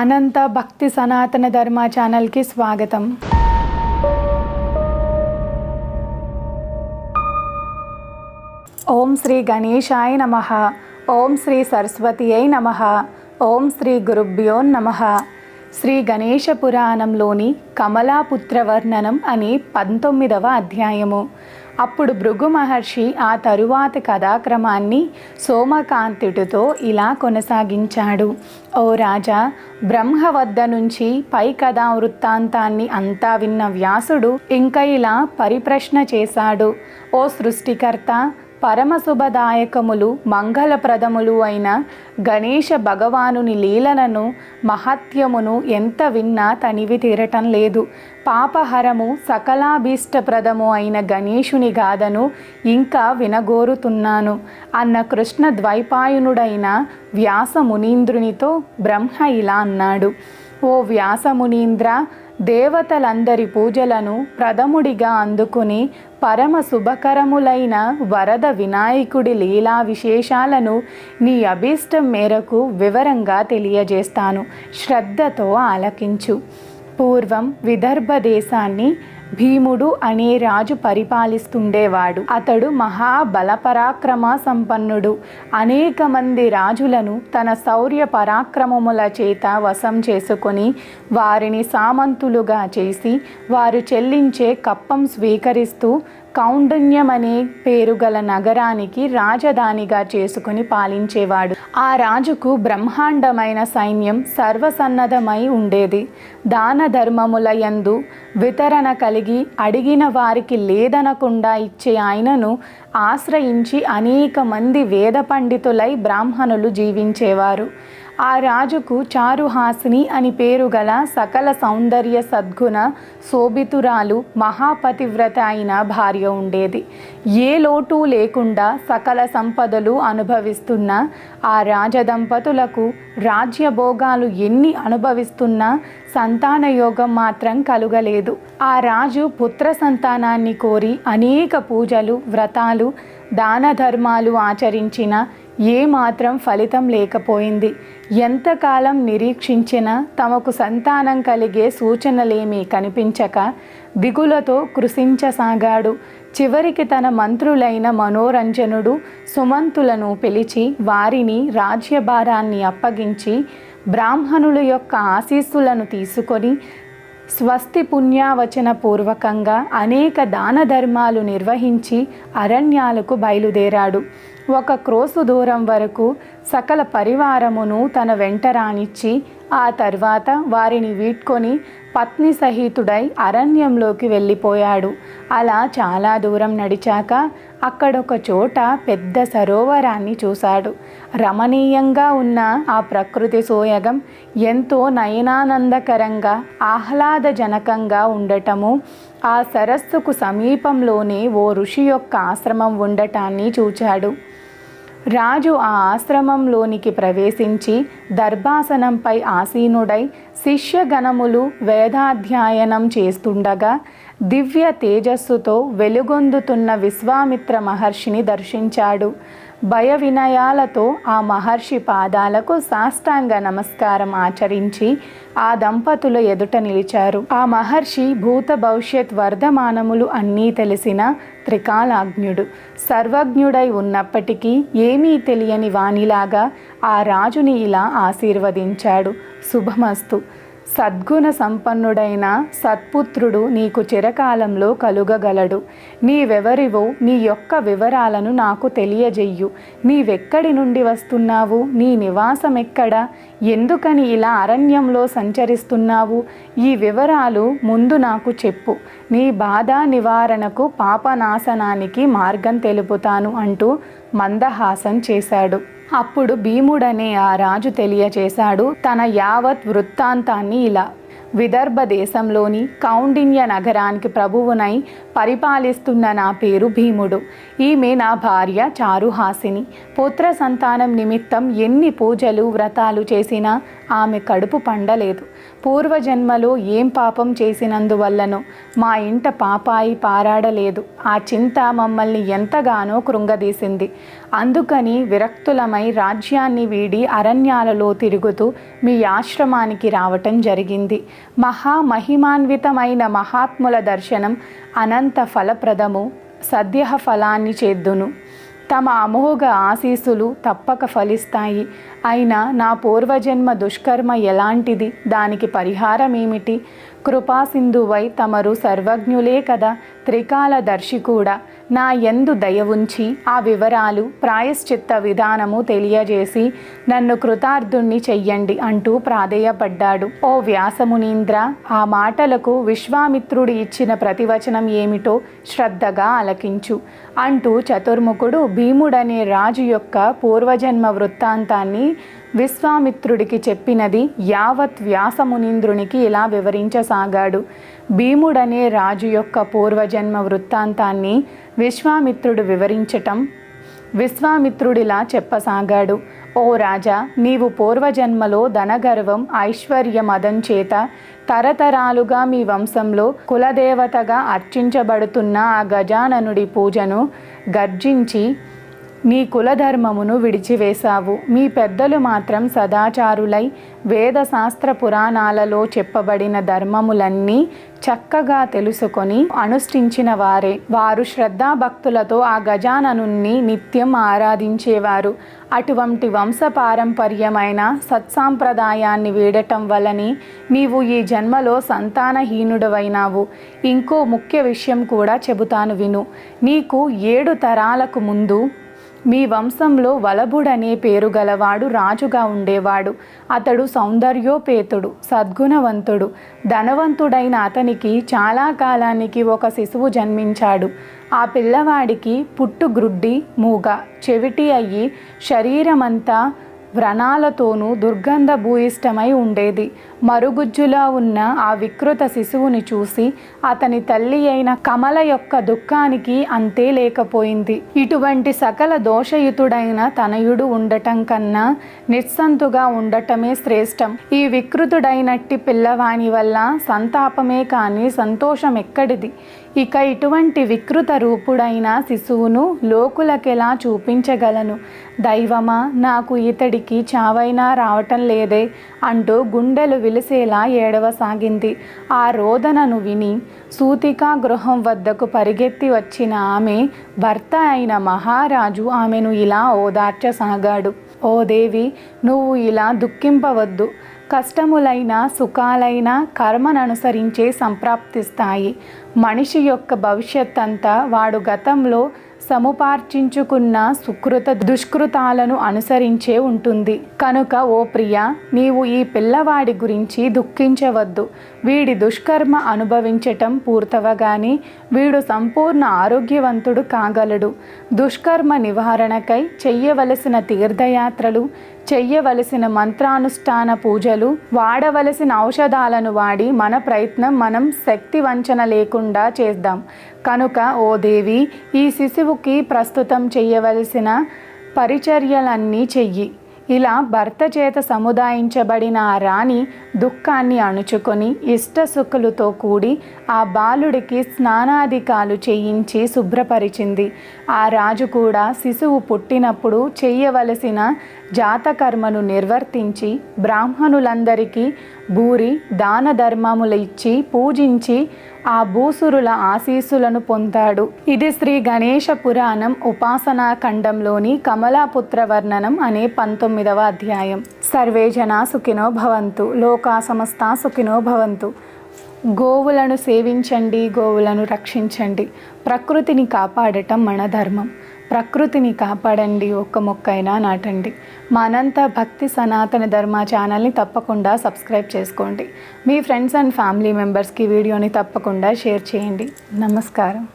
అనంత భక్తి సనాతన ధర్మ ఛానల్కి స్వాగతం. ఓం శ్రీ గణేశాయ నమః. ఓం శ్రీ సరస్వతీయై నమః. ఓం శ్రీ గురుభ్యో నమః. శ్రీ గణేశ పురాణంలోని కమలాపుత్ర వర్ణనం అని 19వ అధ్యాయము. అప్పుడు భృగు మహర్షి ఆ తరువాత కథాక్రమాన్ని సోమకాంతుడితో ఇలా కొనసాగించాడు. ఓ రాజా, బ్రహ్మ వద్ద నుంచి పై కథా వృత్తాంతాన్ని అంతా విన్న వ్యాసుడు ఇంకా ఇలా పరిప్రశ్న చేశాడు. ఓ సృష్టికర్త, పరమశుభదాయకములు మంగళప్రదములు అయిన గణేశ భగవానుని లీలలను మహత్యమును ఎంత విన్నా తనివి తీరటం లేదు. పాపహరము సకలాభీష్టప్రదము అయిన గణేశుని గాథను ఇంకా వినగోరుతున్నాను అన్న కృష్ణ ద్వైపాయనుడైన వ్యాసమునీంద్రునితో బ్రహ్మ ఇలా అన్నాడు. ఓ వ్యాసమునీంద్ర, దేవతలందరి పూజలను ప్రథముడిగా అందుకుని పరమ శుభకరములైన వరద వినాయకుడి లీలా విశేషాలను నీ అభీష్టం మేరకు వివరంగా తెలియజేస్తాను. శ్రద్ధతో ఆలకించు. పూర్వం విదర్భ దేశాన్ని భీముడు అనే రాజు పరిపాలిస్తుండేవాడు. అతడు మహాబలపరాక్రమ సంపన్నుడు. అనేక మంది రాజులను తన శౌర్య పరాక్రమముల చేత వశం చేసుకొని వారిని సామంతులుగా చేసి వారు చెల్లించే కప్పం స్వీకరిస్తూ కౌండిన్యమనే పేరు గల నగరానికి రాజధానిగా చేసుకుని పాలించేవాడు. ఆ రాజుకు బ్రహ్మాండమైన సైన్యం సర్వసన్నద్ధమై ఉండేది. దాన ధర్మముల యందు వితరణ కలిగి అడిగిన వారికి లేదనకుండా ఇచ్చే ఆయనను ఆశ్రయించి అనేక మంది వేద పండితులై బ్రాహ్మణులు జీవించేవారు. ఆ రాజుకు చారుహాసిని అని పేరు గల సకల సౌందర్య సద్గుణ శోభితురాలు మహాపతివ్రత అయిన భార్య ఉండేది. ఏ లోటు లేకుండా సకల సంపదలు అనుభవిస్తున్న ఆ రాజదంపతులకు రాజ్యభోగాలు ఎన్ని అనుభవిస్తున్నా సంతాన యోగం మాత్రం కలుగలేదు. ఆ రాజు పుత్ర సంతానాన్ని కోరి అనేక పూజలు, వ్రతాలు, దాన ధర్మాలు ఆచరించిన ఏమాత్రం ఫలితం లేకపోయింది. ఎంతకాలం నిరీక్షించినా తమకు సంతానం కలిగే సూచనలేమీ కనిపించక దిగులతో కృశించసాగాడు. చివరికి తన మంత్రులైన మనోరంజనుడు సుమంతులను పిలిచి వారిని రాజ్యభారాన్ని అప్పగించి బ్రాహ్మణుల యొక్క ఆశీస్సులను తీసుకొని స్వస్తి పుణ్యావచన పూర్వకంగా అనేక దాన ధర్మాలు నిర్వహించి అరణ్యాలకు బయలుదేరాడు. 1 క్రోసు దూరం వరకు సకల పరివారమును తన వెంట రానిచ్చి ఆ తర్వాత వారిని వీడ్కొని పత్ని సహితుడై అరణ్యంలోకి వెళ్ళిపోయాడు. అలా చాలా దూరం నడిచాక అక్కడొక చోట పెద్ద సరోవరాన్ని చూశాడు. రమణీయంగా ఉన్న ఆ ప్రకృతి సోయగం ఎంతో నయనానందకరంగా ఆహ్లాదజనకంగా ఉండటము, ఆ సరస్సుకు సమీపంలోనే ఓ ఋషి యొక్క ఆశ్రమం ఉండటాన్ని చూచాడు. రాజు ఆ ఆశ్రమంలోనికి ప్రవేశించి దర్భాసనంపై ఆసీనుడై శిష్యగణములు వేదాధ్యయనం చేస్తుండగా దివ్య తేజస్సుతో వెలుగొందుతున్న విశ్వామిత్ర మహర్షిని దర్శించాడు. భయ వినయాలతో ఆ మహర్షి పాదాలకు సాష్టాంగ నమస్కారం ఆచరించి ఆ దంపతుల ఎదుట నిలిచారు. ఆ మహర్షి భూత భవిష్యత్ వర్ధమానములు అన్నీ తెలిసిన త్రికాలాజ్ఞుడు. సర్వజ్ఞుడై ఉన్నప్పటికీ ఏమీ తెలియని వానిలాగా ఆ రాజుని ఇలా ఆశీర్వదించాడు. శుభమస్తు. సద్గుణ సంపన్నుడైన సత్పుత్రుడు నీకు చిరకాలంలో కలుగగలడు. నీవెవరివో నీ యొక్క వివరాలను నాకు తెలియజెయ్యు. నీవెక్కడి నుండి వస్తున్నావు? నీ నివాసం ఎక్కడ? ఎందుకని ఇలా అరణ్యంలో సంచరిస్తున్నావు? ఈ వివరాలు ముందు నాకు చెప్పు. నీ బాధ నివారణకు, పాపనాశనానికి మార్గం తెలుపుతాను అంటూ మందహాసం చేశాడు. అప్పుడు భీముడనే ఆ రాజు తెలియచేశాడు తన యావత్ వృత్తాంతాన్ని ఇలా. విదర్భ దేశంలోని కౌండిన్య నగరానికి ప్రభువునై పరిపాలిస్తున్న నా పేరు భీముడు. ఈమె నా భార్య చారుహాసిని. పుత్ర సంతానం నిమిత్తం ఎన్ని పూజలు, వ్రతాలు చేసినా ఆమె కడుపు పండలేదు. పూర్వజన్మలో ఏం పాపం చేసినందువల్లనో మా ఇంట పాపాయి పారాడలేదు. ఆ చింత మమ్మల్ని ఎంతగానో కృంగదీసింది. అందుకని విరక్తులమై రాజ్యాన్ని వీడి అరణ్యాలలో తిరుగుతూ మీ ఆశ్రమానికి రావటం జరిగింది. మహిమాన్వితమైన మహాత్ముల దర్శనం అనంత ఫలప్రదము. సద్య ఫలాన్ని చేద్దును. తమ అమోఘ ఆశీస్సులు తప్పక ఫలిస్తాయి. అయినా నా పూర్వజన్మ దుష్కర్మ ఎలాంటిది? దానికి పరిహారం ఏమిటి? కృపాసింధువై తమరు సర్వజ్ఞులే కదా, త్రికాలదర్శి కూడా. నా యందు దయ ఉంచి ఆ వివరాలు ప్రాయశ్చిత్త విధానము తెలియజేసి నన్ను కృతార్థుణ్ణి చెయ్యండి అంటూ ప్రాధేయపడ్డాడు. ఓ వ్యాసమునీంద్ర, ఆ మాటలకు విశ్వామిత్రుడు ఇచ్చిన ప్రతివచనం ఏమిటో శ్రద్ధగా ఆలకించు అంటూ చతుర్ముఖుడు భీముడనే రాజు యొక్క పూర్వజన్మ వృత్తాంతాన్ని విశ్వామిత్రుడికి చెప్పినది యావత్ వ్యాసమునీంద్రునికి ఇలా వివరించసాగాడు. భీముడనే రాజు యొక్క పూర్వజన్మ వృత్తాంతాన్ని విశ్వామిత్రుడు వివరించటం విశ్వామిత్రుడిలా చెప్పసాగాడు. ఓ రాజా, నీవు పూర్వజన్మలో ధనగర్వం ఐశ్వర్యమదం చేత తరతరాలుగా మీ వంశంలో కులదేవతగా అర్చించబడుతున్న ఆ గజాననుడి పూజను గర్జించి నీ కులధర్మమును విడిచివేశావు. మీ పెద్దలు మాత్రం సదాచారులై వేదశాస్త్ర పురాణాలలో చెప్పబడిన ధర్మములన్నీ చక్కగా తెలుసుకొని అనుష్ఠించిన వారే. వారు శ్రద్ధాభక్తులతో ఆ గజాననుణ్ణి నిత్యం ఆరాధించేవారు. అటువంటి వంశపారంపర్యమైన సత్సాంప్రదాయాన్ని వీడటం వలని నీవు ఈ జన్మలో సంతానహీనుడవైనావు. ఇంకో ముఖ్య విషయం కూడా చెబుతాను విను. నీకు 7 తరాలకు ముందు మీ వంశంలో వలభుడనే పేరు గలవాడు రాజుగా ఉండేవాడు. అతడు సౌందర్యోపేతుడు, సద్గుణవంతుడు, ధనవంతుడైన అతనికి చాలా కాలానికి ఒక శిశువు జన్మించాడు. ఆ పిల్లవాడికి పుట్టుగ్రుడ్డి, మూగ, చెవిటి అయ్యి శరీరమంతా వ్రణాలతోనూ దుర్గంధ భూయిష్టమై ఉండేది. మరుగుజ్జులా ఉన్న ఆ వికృత శిశువుని చూసి అతని తల్లి అయిన కమల యొక్క దుఃఖానికి అంతే లేకపోయింది. ఇటువంటి సకల దోషయుతుడైన తనయుడు ఉండటం కన్నా నిస్సంతుగా ఉండటమే శ్రేష్టం. ఈ వికృతుడైనట్టి పిల్లవాని వల్ల సంతాపమే కానీ సంతోషం ఎక్కడిది? ఇక ఇటువంటి వికృత రూపుడైన శిశువును లోకులకెలా చూపించగలను? దైవమా, నాకు ఇతడికి చావైనా రావటం లేదే అంటూ గుండెలు విలిసేలా ఏడవసాగింది. ఆ రోదనను విని సూతికా గృహం వద్దకు పరిగెత్తి వచ్చిన ఆమె భర్త అయిన మహారాజు ఆమెను ఇలా ఓదార్చసాగాడు. ఓ దేవి, నువ్వు ఇలా దుఃఖింపవద్దు. కష్టములైన సుఖాలైన కర్మననుసరించే సంప్రాప్తిస్తాయి. మనిషి యొక్క భవిష్యత్ అంతా వాడు గతంలో సముపార్జించుకున్న సుకృత దుష్కృతాలను అనుసరించే ఉంటుంది. కనుక ఓ ప్రియ, నీవు ఈ పిల్లవాడి గురించి దుఃఖించవద్దు. వీడి దుష్కర్మ అనుభవించటం పూర్తవగానే వీడు సంపూర్ణ ఆరోగ్యవంతుడు కాగలడు. దుష్కర్మ నివారణకై చెయ్యవలసిన తీర్థయాత్రలు, చెయ్యవలసిన మంత్రానుష్ఠాన పూజలు, వాడవలసిన ఔషధాలను వాడి మన ప్రయత్నం మనం శక్తి వంచన లేకుండా చేద్దాం. కనుక ఓ దేవి, ఈ శిశువుకి ప్రస్తుతం చెయ్యవలసిన పరిచర్యలన్నీ చెయ్యి. ఇలా భర్త చేత సముదాయించబడిన ఆ రాణి దుఃఖాన్ని అణుచుకొని ఇష్టసుఖులతో కూడి ఆ బాలుడికి స్నానాధికాలు చేయించి శుభ్రపరిచింది. ఆ రాజు కూడా శిశువు పుట్టినప్పుడు చెయ్యవలసిన జాతకర్మను నిర్వర్తించి బ్రాహ్మణులందరికీ భూరి దాన ధర్మములు ఇచ్చి పూజించి ఆ భూసురుల ఆశీస్సులను పొందాడు. ఇది శ్రీ గణేశ పురాణం ఉపాసనా ఖండంలోని కమలాపుత్ర వర్ణనం అనే 19వ అధ్యాయం. సర్వే జనా సుఖినో భవంతు, లోకా సమస్తా సుఖినో భవంతు. గోవులను సేవించండి, గోవులను రక్షించండి. ప్రకృతిని కాపాడటం మన ధర్మం. ప్రకృతిని కాపాడండి, ఒక్క మొక్కైనా నాటండి. మా అనంత భక్తి సనాతన ధర్మ ఛానల్ని తప్పకుండా సబ్స్క్రైబ్ చేసుకోండి. మీ ఫ్రెండ్స్ అండ్ ఫ్యామిలీ మెంబర్స్కి వీడియోని తప్పకుండా షేర్ చేయండి. నమస్కారం.